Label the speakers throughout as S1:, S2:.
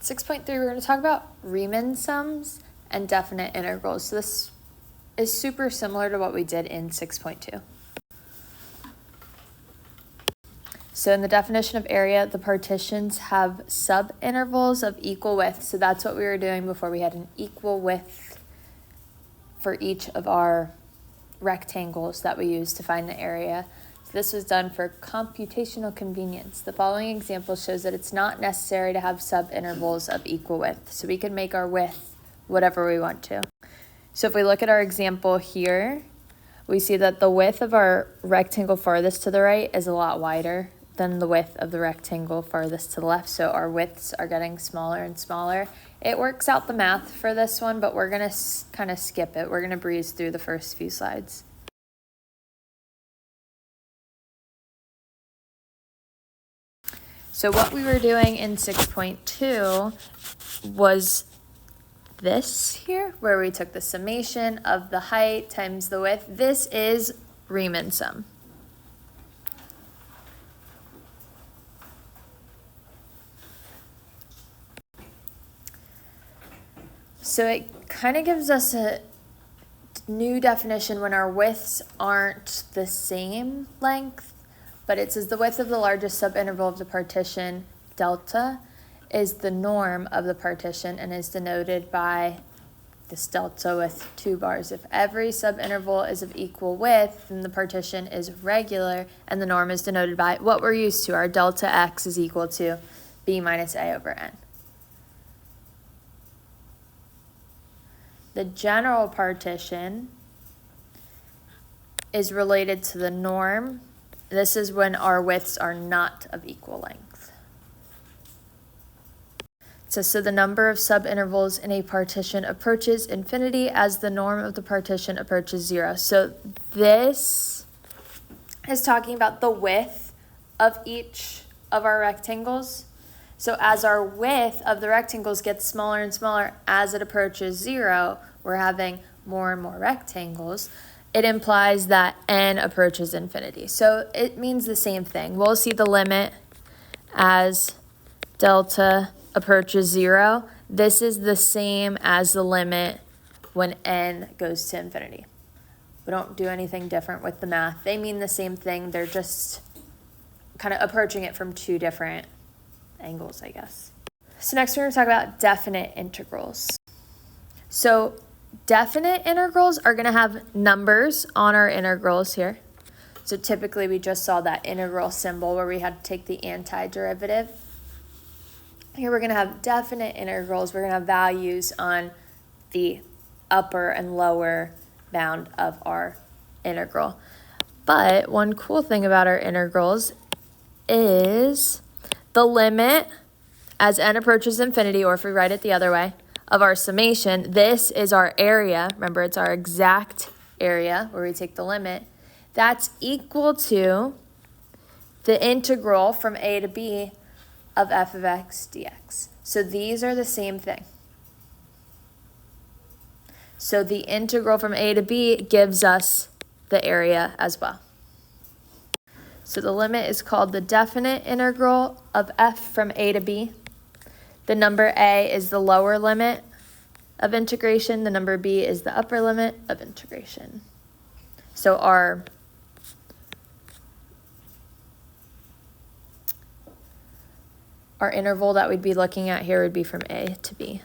S1: 6.3, we're going to talk about Riemann sums and definite integrals. So this is super similar to what we did in 6.2. So in the definition of area, the partitions have subintervals of equal width. So that's what we were doing before. We had an equal width for each of our rectangles that we used to find the area. So this was done for computational convenience. The following example shows that it's not necessary to have subintervals of equal width. So we can make our width whatever we want to. So if we look at our example here, we see that the width of our rectangle farthest to the right is a lot wider than the width of the rectangle farthest to the left. So our widths are getting smaller and smaller. It works out the math for this one, but we're gonna kind of skip it. We're gonna breeze through the first few slides. So what we were doing in 6.2 was this here, where we took the summation of the height times the width. This is Riemann sum. So it kind of gives us a new definition when our widths aren't the same length, but it says the width of the largest subinterval of the partition, delta, is the norm of the partition and is denoted by this delta with 2 bars. If every subinterval is of equal width, then the partition is regular and the norm is denoted by what we're used to. Our delta x is equal to b minus a over n. The general partition is related to the norm. This is when our widths are not of equal length. So the number of subintervals in a partition approaches infinity as the norm of the partition approaches 0. So this is talking about the width of each of our rectangles. So as our width of the rectangles gets smaller and smaller as it approaches 0, we're having more and more rectangles. It implies that n approaches infinity. So it means the same thing. We'll see the limit as delta approaches 0. This is the same as the limit when n goes to infinity. We don't do anything different with the math. They mean the same thing. They're just kind of approaching it from two different angles, I guess. So next we're going to talk about definite integrals. So definite integrals are going to have numbers on our integrals here. So typically we just saw that integral symbol where we had to take the antiderivative. Here we're going to have definite integrals. We're going to have values on the upper and lower bound of our integral. But one cool thing about our integrals is the limit as n approaches infinity, or if we write it the other way, of our summation. This is our area. Remember, it's our exact area where we take the limit. That's equal to the integral from a to b of f of x dx. So these are the same thing. So the integral from a to b gives us the area as well. So the limit is called the definite integral of f from a to b. The number a is the lower limit of integration. The number b is the upper limit of integration. So our interval that we'd be looking at here would be from a to b.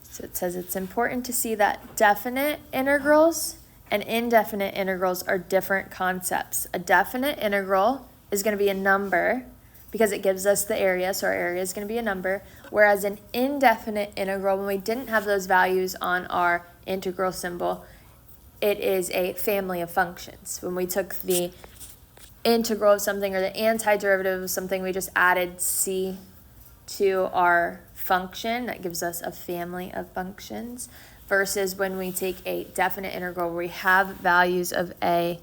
S1: So it says it's important to see that definite integrals and indefinite integrals are different concepts. A definite integral is going to be a number because it gives us the area, so our area is going to be a number, whereas an indefinite integral, when we didn't have those values on our integral symbol, it is a family of functions. When we took the integral of something or the antiderivative of something, we just added c to our function. That gives us a family of functions. Versus when we take a definite integral where we have values of a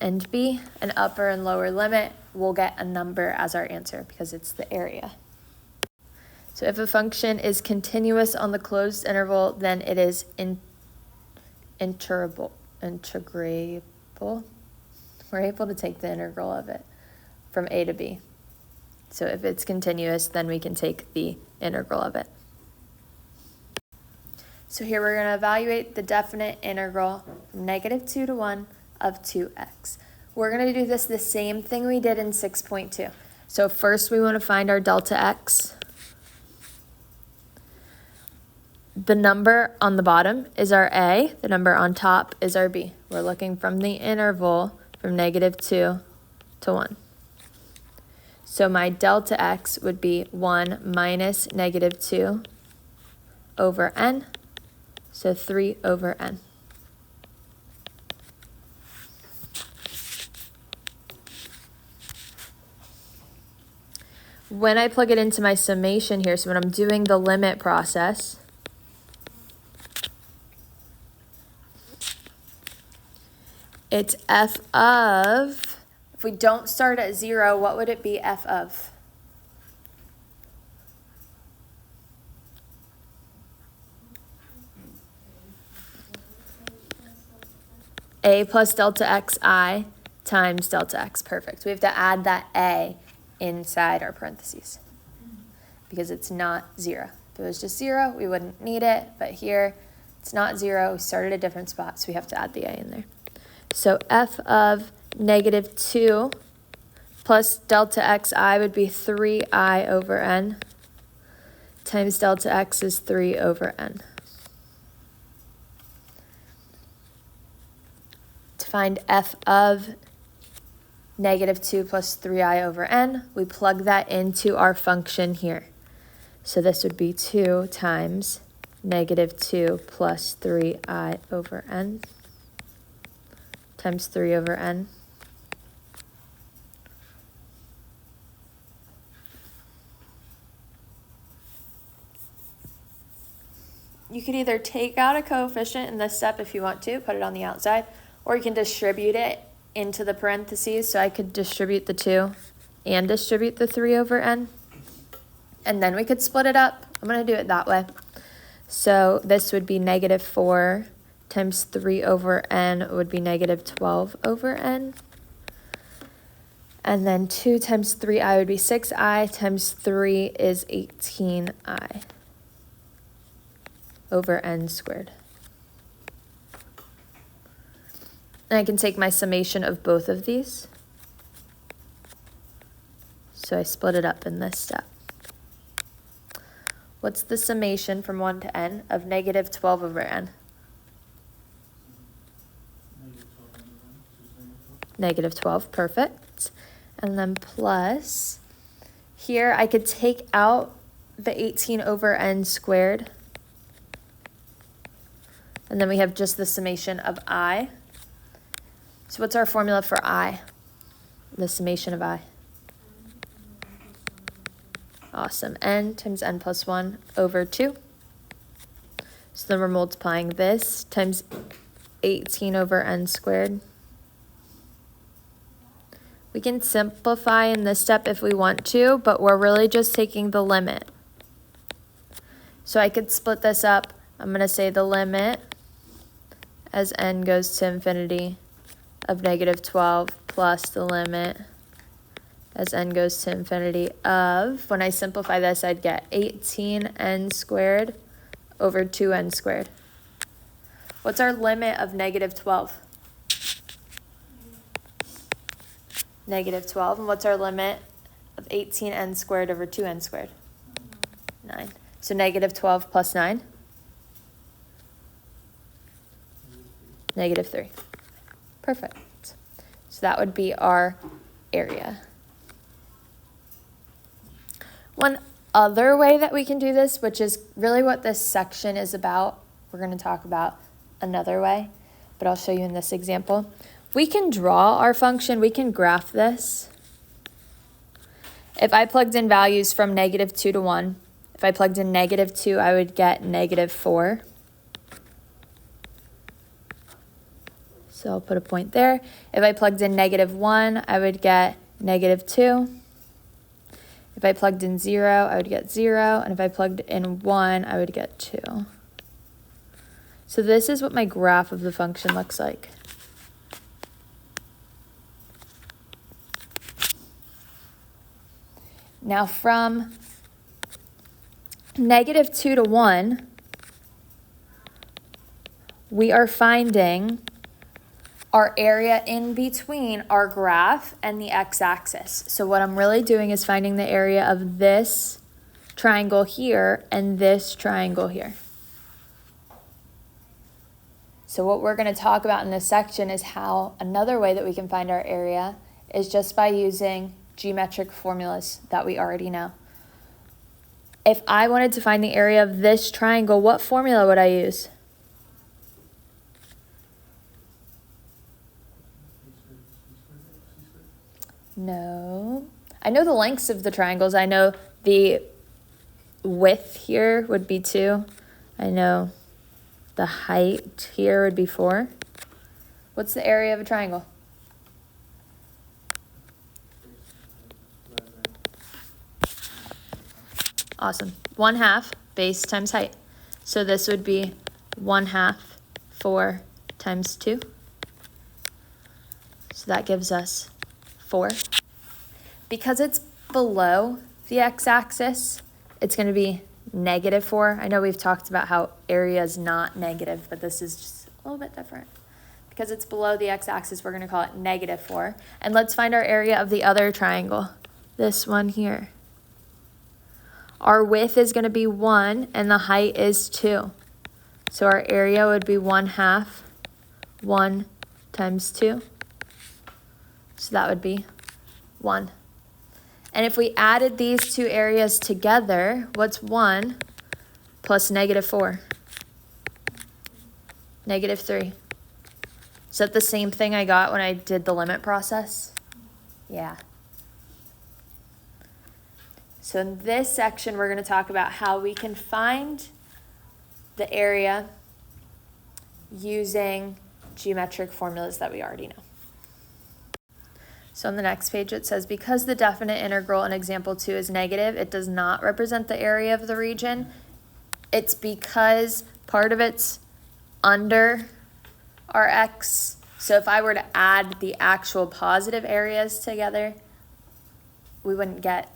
S1: and b, an upper and lower limit, we'll get a number as our answer because it's the area. So if a function is continuous on the closed interval, then it is integrable. We're able to take the integral of it from a to b. So if it's continuous, then we can take the integral of it. So here we're going to evaluate the definite integral from -2 to 1 of 2x. We're going to do this the same thing we did in 6.2. So first we want to find our delta x. The number on the bottom is our a, the number on top is our b. We're looking from the interval from -2 to 1. So my delta x would be 1 minus -2 over n, so 3 over n. When I plug it into my summation here, so when I'm doing the limit process, it's f of, if we don't start at 0, what would it be f of? A plus delta xi times delta x. Perfect. We have to add that a inside our parentheses because it's not 0. If it was just 0, we wouldn't need it, but here it's not 0. We started a different spot, so we have to add the a in there. So f of -2 plus delta xi would be 3i over n times delta x is 3 over n. To find f of -2 plus 3i over n, we plug that into our function here. So this would be 2 times -2 plus 3i over n times 3 over n. You could either take out a coefficient in this step if you want to, put it on the outside, or you can distribute it into the parentheses. So I could distribute the 2 and distribute the 3 over n. And then we could split it up. I'm going to do it that way. So this would be -4 times 3 over n would be -12 over n. And then 2 times 3i would be 6i times 3 is 18i over n squared. And I can take my summation of both of these. So I split it up in this step. What's the summation from 1 to n of -12 over n? -12, perfect. And then plus, here I could take out the 18 over n squared. And then we have just the summation of I. So what's our formula for I? The summation of I. Awesome. N times n plus 1 over 2. So then we're multiplying this times 18 over n squared. We can simplify in this step if we want to, but we're really just taking the limit. So I could split this up. I'm going to say the limit as n goes to infinity of -12 plus the limit as n goes to infinity of, when I simplify this, I'd get 18n squared over 2n squared. What's our limit of -12? -12. And what's our limit of 18n squared over 2n squared? 9. So -12 plus 9? -3. Perfect. So that would be our area. One other way that we can do this, which is really what this section is about, we're going to talk about another way, but I'll show you in this example. We can draw our function, we can graph this. If I plugged in values from -2 to 1, if I plugged in -2, I would get -4. So I'll put a point there. If I plugged in -1, I would get -2. If I plugged in 0, I would get 0. And if I plugged in 1, I would get 2. So this is what my graph of the function looks like. Now from -2 to 1, we are finding our area in between our graph and the x-axis. So what I'm really doing is finding the area of this triangle here and this triangle here. So what we're going to talk about in this section is how another way that we can find our area is just by using geometric formulas that we already know. If I wanted to find the area of this triangle, what formula would I use? No. I know the lengths of the triangles. I know the width here would be 2. I know the height here would be 4. What's the area of a triangle? Awesome. 1/2 base times height. So this would be 1/2 4 times 2. So that gives us 4. Because it's below the x-axis, it's going to be -4. I know we've talked about how area is not negative, but this is just a little bit different. Because it's below the x-axis, we're going to call it -4. And let's find our area of the other triangle, this one here. Our width is going to be 1 and the height is 2. So our area would be 1/2 1 times 2. So that would be 1. And if we added these two areas together, what's 1 plus -4? -3. Is that the same thing I got when I did the limit process? Yeah. So in this section, we're going to talk about how we can find the area using geometric formulas that we already know. So on the next page, it says, because the definite integral in example 2 is negative, it does not represent the area of the region. It's because part of it's under our x. So if I were to add the actual positive areas together, we wouldn't get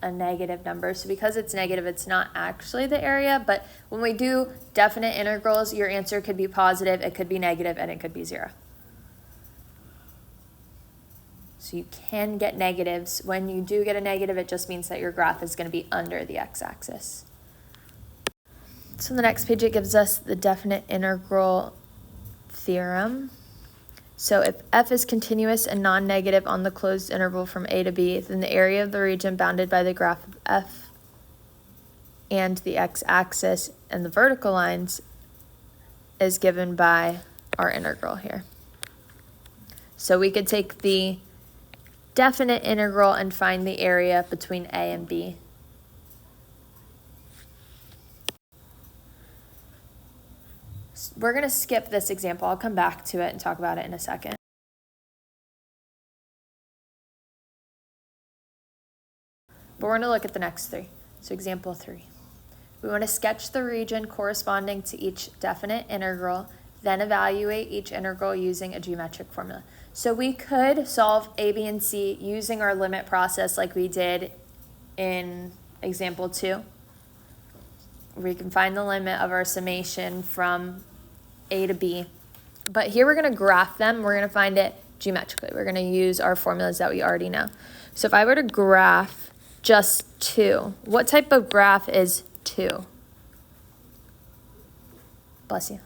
S1: a negative number. So because it's negative, it's not actually the area. But when we do definite integrals, your answer could be positive, it could be negative, and it could be 0. So you can get negatives. When you do get a negative, it just means that your graph is going to be under the x-axis. So on the next page, it gives us the definite integral theorem. So if f is continuous and non-negative on the closed interval from a to b, then the area of the region bounded by the graph of f and the x-axis and the vertical lines is given by our integral here. So we could take the definite integral and find the area between a and b. We're going to skip this example. I'll come back to it and talk about it in a second. But we're going to look at the next 3. So example 3. We want to sketch the region corresponding to each definite integral, then evaluate each integral using a geometric formula. So we could solve a, b, and c using our limit process like we did in example 2. We can find the limit of our summation from a to b. But here we're going to graph them. We're going to find it geometrically. We're going to use our formulas that we already know. So if I were to graph just 2, what type of graph is 2? Bless you.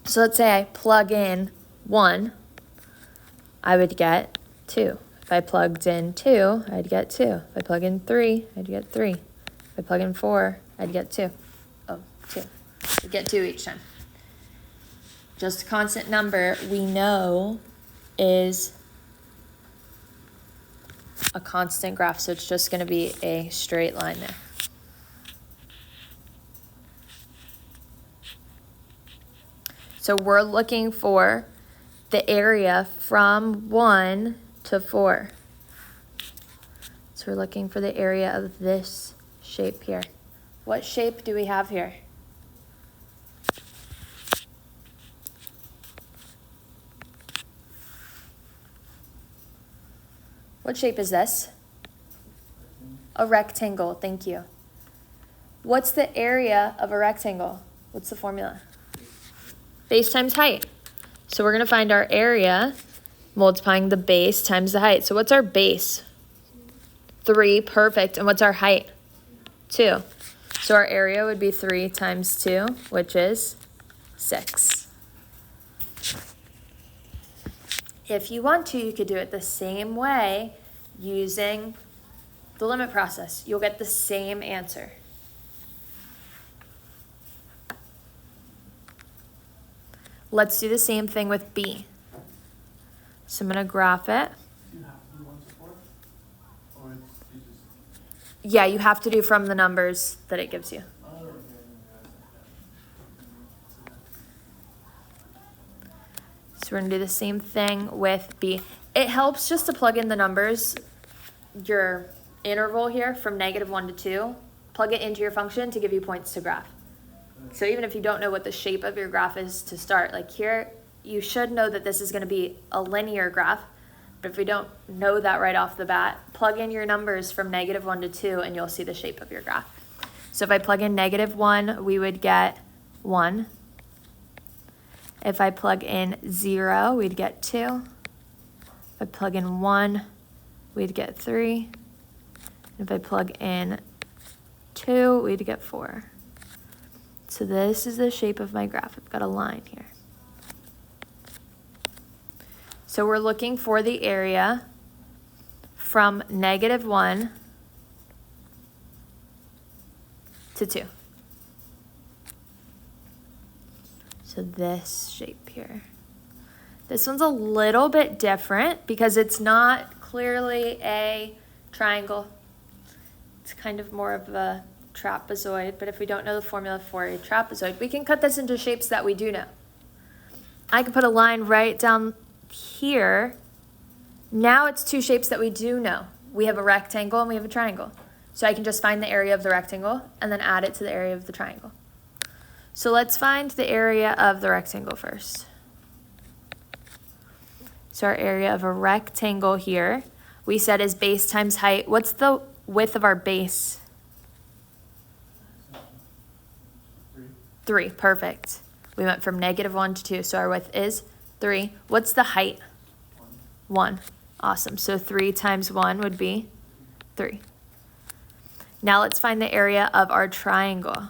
S1: So let's say I plug in 1, I would get 2. If I plugged in 2, I'd get 2. If I plug in 3, I'd get 3. If I plug in 4, I'd get 2. Oh, 2. I'd get 2 each time. Just a constant number we know is a constant graph, so it's just going to be a straight line there. So we're looking for the area from 1 to 4. So we're looking for the area of this shape here. What shape do we have here? What shape is this? A rectangle, thank you. What's the area of a rectangle? What's the formula? Base times height. So we're going to find our area multiplying the base times the height. So what's our base? 3, perfect. And what's our height? 2. So our area would be 3 times 2, which is 6. If you want to, you could do it the same way using the limit process. You'll get the same answer. Let's do the same thing with B. So I'm going to graph it.
S2: Do you have to do 1 to 4? Or you just...
S1: Yeah, you have to do from the numbers that it gives you.
S2: Oh, okay.
S1: So we're going to do the same thing with B. It helps just to plug in the numbers, your interval here from -1 to 2. Plug it into your function to give you points to graph. So even if you don't know what the shape of your graph is to start, like here, you should know that this is going to be a linear graph. But if we don't know that right off the bat, plug in your numbers from -1 to 2 and you'll see the shape of your graph. So if I plug in -1, we would get 1. If I plug in 0, we'd get 2. If I plug in 1, we'd get 3. If I plug in 2, we'd get 4. So this is the shape of my graph. I've got a line here. So we're looking for the area from -1 to 2. So this shape here. This one's a little bit different because it's not clearly a triangle. It's kind of more of a trapezoid, but if we don't know the formula for a trapezoid, we can cut this into shapes that we do know. I can put a line right down here. Now it's 2 shapes that we do know. We have a rectangle and we have a triangle. So I can just find the area of the rectangle and then add it to the area of the triangle. So let's find the area of the rectangle first. So our area of a rectangle here, we said is base times height. What's the width of our base? 3, perfect. We went from -1 to 2, so our width is 3. What's the height? 1. Awesome, so 3 times 1 would be 3. Now let's find the area of our triangle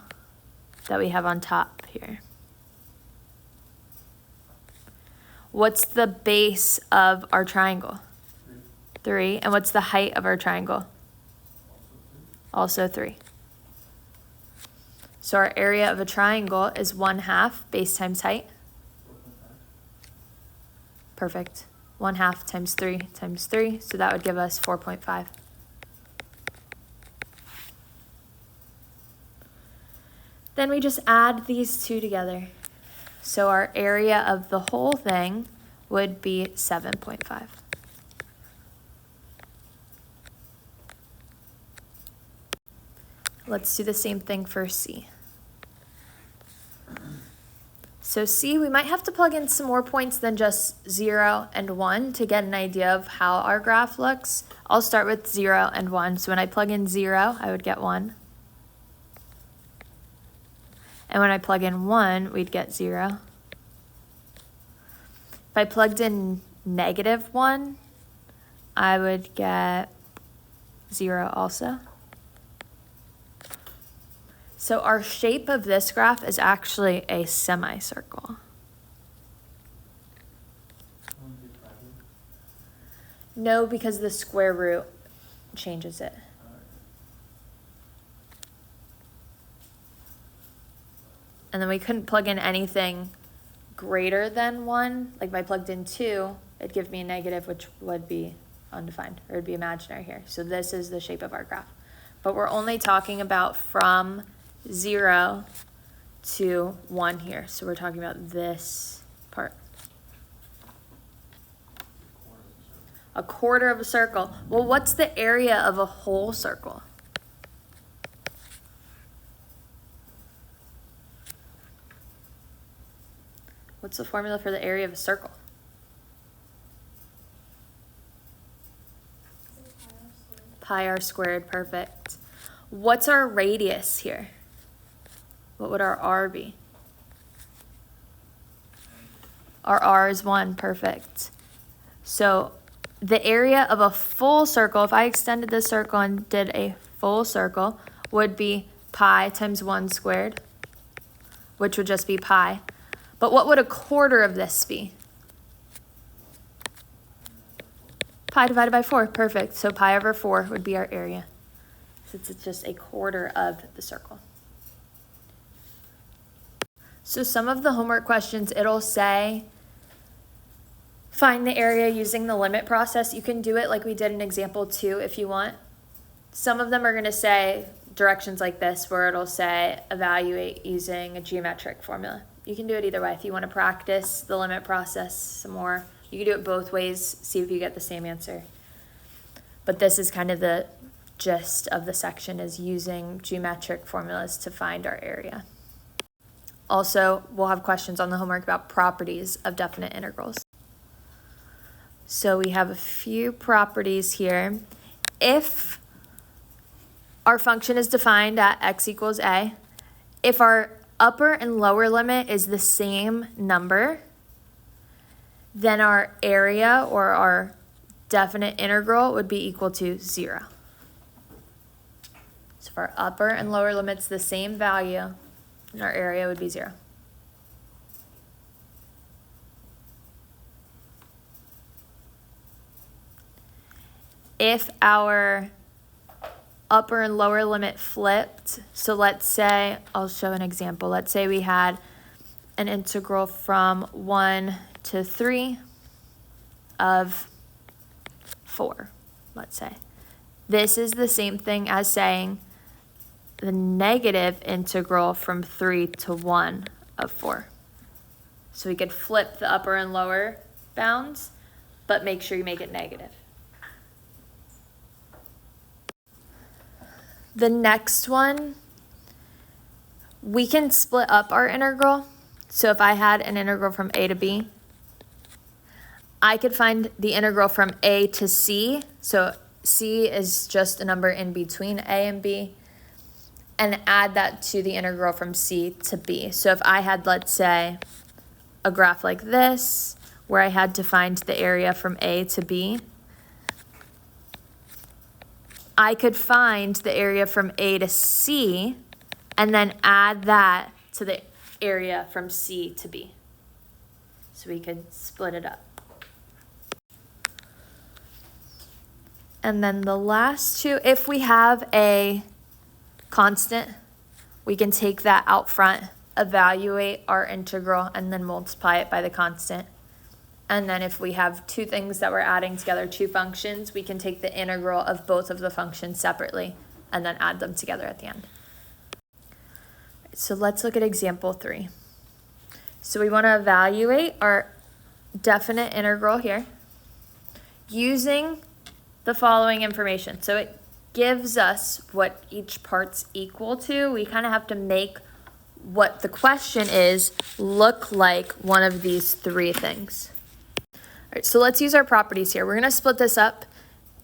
S1: that we have on top here. What's the base of our triangle? 3. And what's the height of our triangle? Also 3. So our area of a triangle is 1/2 base times height. Perfect. 1/2 times 3 times 3. So that would give us 4.5. Then we just add these two together. So our area of the whole thing would be 7.5. Let's do the same thing for C. So C, we might have to plug in some more points than just 0 and 1 to get an idea of how our graph looks. I'll start with 0 and 1. So when I plug in 0, I would get 1. And when I plug in 1, we'd get 0. If I plugged in -1, I would get 0 also. So our shape of this graph is actually a semicircle. No, because the square root changes it. And then we couldn't plug in anything greater than 1. Like if I plugged in 2, it'd give me a negative, which would be undefined, or it'd be imaginary here. So this is the shape of our graph. But we're only talking about from 0 to 1 here. So we're talking about this part. A quarter of a circle. Well, what's the area of a whole circle? What's the formula for the area of a circle? Pi r squared, perfect. What's our radius here? What would our r be? Our r is 1, perfect. So the area of a full circle, if I extended this circle and did a full circle, would be pi times 1 squared, which would just be pi. But what would a quarter of this be? Pi divided by 4, perfect. So pi over 4 would be our area, since it's just a quarter of the circle. So some of the homework questions, it'll say, find the area using the limit process. You can do it like we did in example 2 if you want. Some of them are going to say directions like this, where it'll say evaluate using a geometric formula. You can do it either way. If you want to practice the limit process some more, you can do it both ways, see if you get the same answer. But this is kind of the gist of the section, is using geometric formulas to find our area. Also, we'll have questions on the homework about properties of definite integrals. So we have a few properties here. If our function is defined at x equals a, if our upper and lower limit is the same number, then our area, or our definite integral, would be equal to 0. So if our upper and lower limit's the same value, then our area would be 0. If our upper and lower limit flipped, so let's say, I'll show an example. Let's say we had an integral from 1 to 3 of 4, let's say. This is the same thing as saying the negative integral from 3 to 1 of 4. So we could flip the upper and lower bounds, but make sure you make it negative. The next one, we can split up our integral. So if I had an integral from a to b, I could find the integral from a to c. So c is just a number in between a and b, and add that to the integral from c to b. So if I had, let's say, a graph like this, where I had to find the area from a to b, I could find the area from a to c, and then add that to the area from c to b. So we could split it up. And then the last two, if we have a constant, we can take that out front, evaluate our integral, and then multiply it by the constant. And then if we have two things that we're adding together, two functions, we can take the integral of both of the functions separately and then add them together at the end. So let's look at example 3. So we want to evaluate our definite integral here using the following information. So it gives us what each part's equal to. We kind of have to make what the question is look like one of these three things. All right, so let's use our properties here. We're going to split this up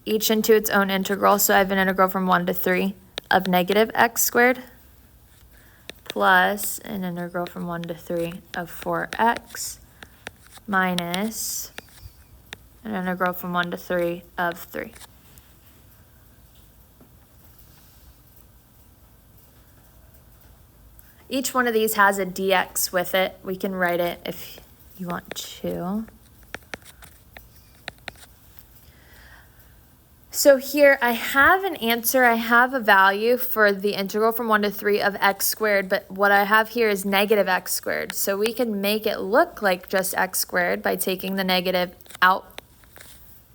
S1: each into its own integral. So I have an integral from 1 to 3 of negative x squared plus an integral from 1 to 3 of 4x minus an integral from 1 to 3 of 3. Each one of these has a dx with it. We can write it if you want to. So here I have an answer, I have a value for the integral from 1 to 3 of x squared, but what I have here is negative x squared. So we can make it look like just x squared by taking the negative out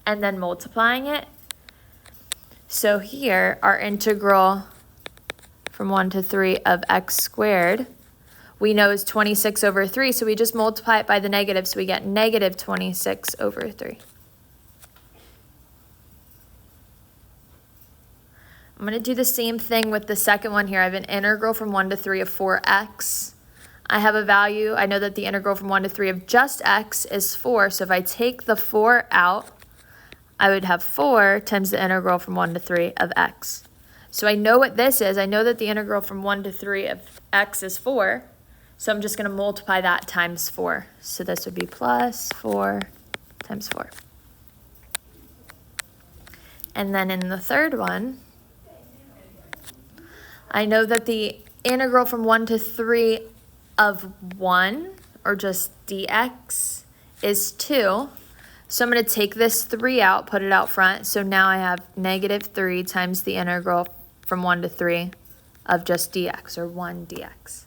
S1: and then multiplying it. So here, our integral from 1 to 3 of x squared, we know is 26 over 3, so we just multiply it by the negative, so we get negative 26 over 3. I'm going to do the same thing with the second one here. I have an integral from 1 to 3 of 4x. I have a value. I know that the integral from 1 to 3 of just x is 4. So if I take the 4 out, I would have 4 times the integral from 1 to 3 of x. So I know what this is. I know that the integral from 1 to 3 of x is 4. So I'm just going to multiply that times 4. So this would be plus 4 times 4. And then in the third one, I know that the integral from 1 to 3 of 1, or just dx, is 2. So I'm going to take this 3 out, put it out front. So now I have negative 3 times the integral from 1 to 3 of just dx, or 1 dx.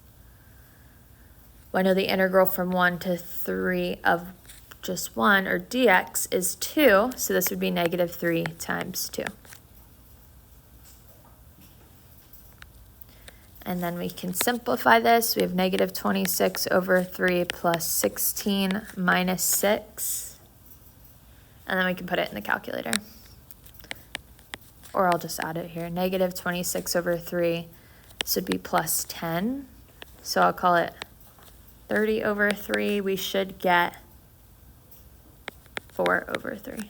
S1: Well, I know the integral from 1 to 3 of just 1, or dx, is 2. So this would be negative 3 times 2. And then we can simplify this. We have negative 26 over 3 plus 16 minus 6. And then we can put it in the calculator. Or I'll just add it here. Negative 26 over 3. This would be plus 10. So I'll call it 30 over 3. We should get 4 over 3.